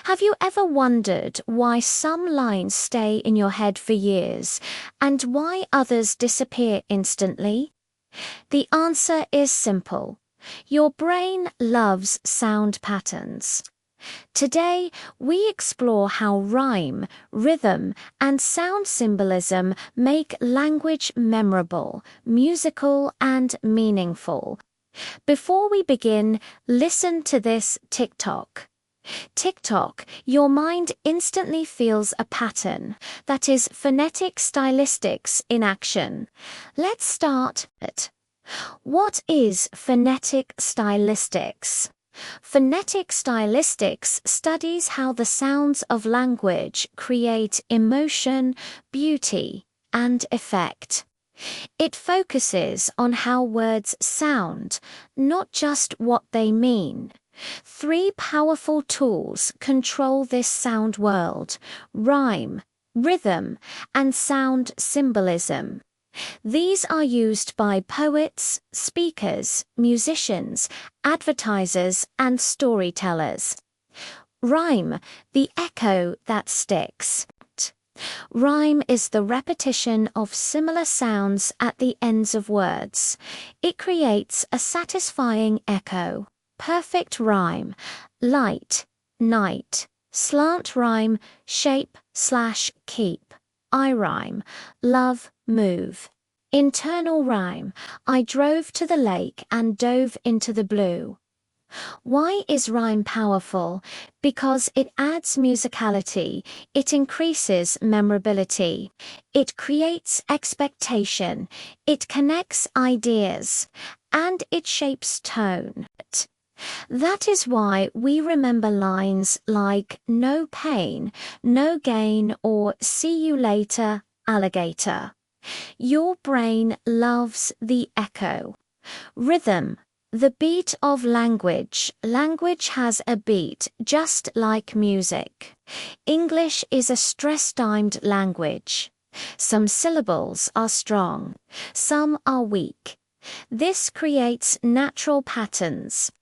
Have you ever wondered why some lines stay in your head for years and why others disappear instantly? The answer is simple. Your brain loves sound patterns. Today, we explore how rhyme, rhythm, and sound symbolism make language memorable, musical, and meaningful. Before we begin, listen to this TikTok. TikTok, your mind instantly feels a pattern. That is phonetic stylistics in action. Let's start at what is phonetic stylistics? Phonetic stylistics studies how the sounds of language create emotion, beauty, and effect. It focuses on how words sound, not just what they mean. Three powerful tools control this sound world: rhyme, rhythm, and sound symbolism. These are used by poets, speakers, musicians, advertisers, and storytellers. Rhyme, the echo that sticks. Rhyme is the repetition of similar sounds at the ends of words. It creates a satisfying echo. Perfect rhyme: light, night. Slant rhyme: shape/keep. I rhyme: love, move. Internal rhyme: I drove to the lake and dove into the blue. Why is rhyme powerful? Because it adds musicality, it increases memorability, it creates expectation, it connects ideas, and it shapes tone. That is why we remember lines like "no pain, no gain" or "see you later, alligator." Your brain loves the echo. Rhythm, the beat of language. Language has a beat, just like music. English is a stress-timed language. Some syllables are strong, some are weak. This creates natural patterns.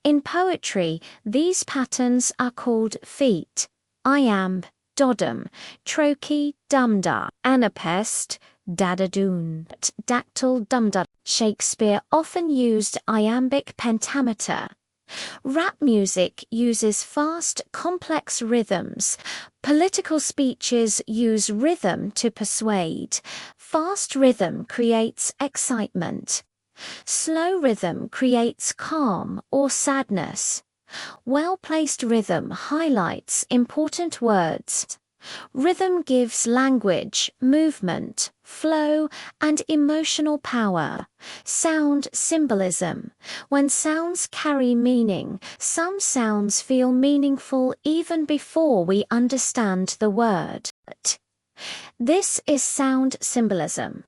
In poetry, these patterns are called feet: iamb, dodum, trochee, dumda, anapest, dadadoon, dactyl, dumda. Shakespeare often used iambic pentameter. Rap music uses fast, complex rhythms. Political speeches use rhythm to persuade. Fast rhythm creates excitement. Slow rhythm creates calm or sadness. Well-placed rhythm highlights important words. Rhythm gives language movement, flow, and emotional power. Sound symbolism. When sounds carry meaning, some sounds feel meaningful even before we understand the word. This is sound symbolism.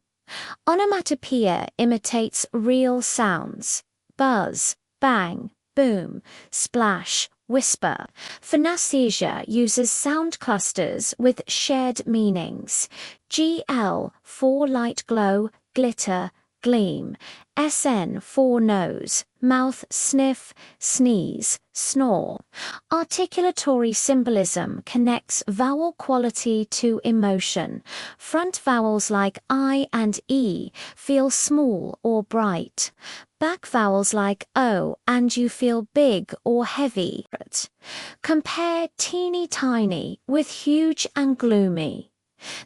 Onomatopoeia imitates real sounds: buzz, bang, boom, splash, whisper. Phonaesthesia uses sound clusters with shared meanings. GL for light glow, glitter, gleam. SN for nose, mouth, sniff, sneeze, snore. Articulatory symbolism connects vowel quality to emotion. Front vowels like I and E feel small or bright. Back vowels like O and U feel big or heavy. Compare teeny tiny with huge and gloomy.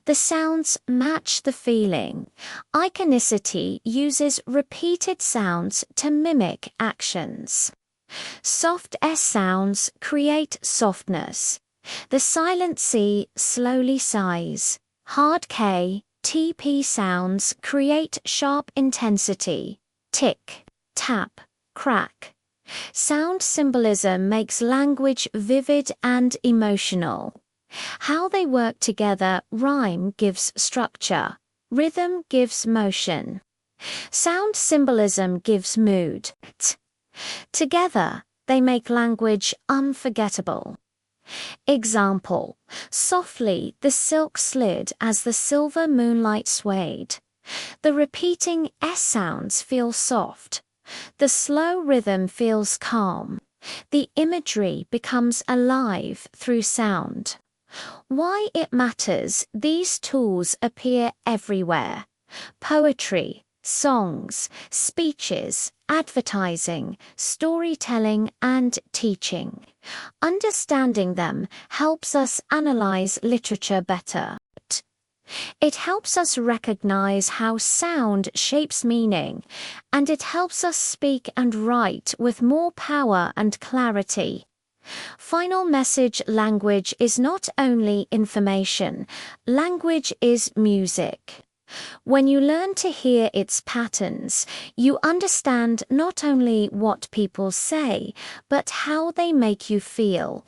The sounds match the feeling. Iconicity uses repeated sounds to mimic actions. Soft S sounds create softness. The silent C slowly sighs. Hard K, TP sounds create sharp intensity. Tick, tap, crack. Sound symbolism makes language vivid and emotional. How they work together: rhyme gives structure, rhythm gives motion. Sound symbolism gives mood. Together, they make language unforgettable. Example: softly the silk slid as the silver moonlight swayed. The repeating S sounds feel soft. The slow rhythm feels calm. The imagery becomes alive through sound. Why it matters: these tools appear everywhere. Poetry, songs, speeches, advertising, storytelling, and teaching. Understanding them helps us analyze literature better. It helps us recognize how sound shapes meaning, and it helps us speak and write with more power and clarity. Final message: language is not only information, language is music. When you learn to hear its patterns, you understand not only what people say, but how they make you feel.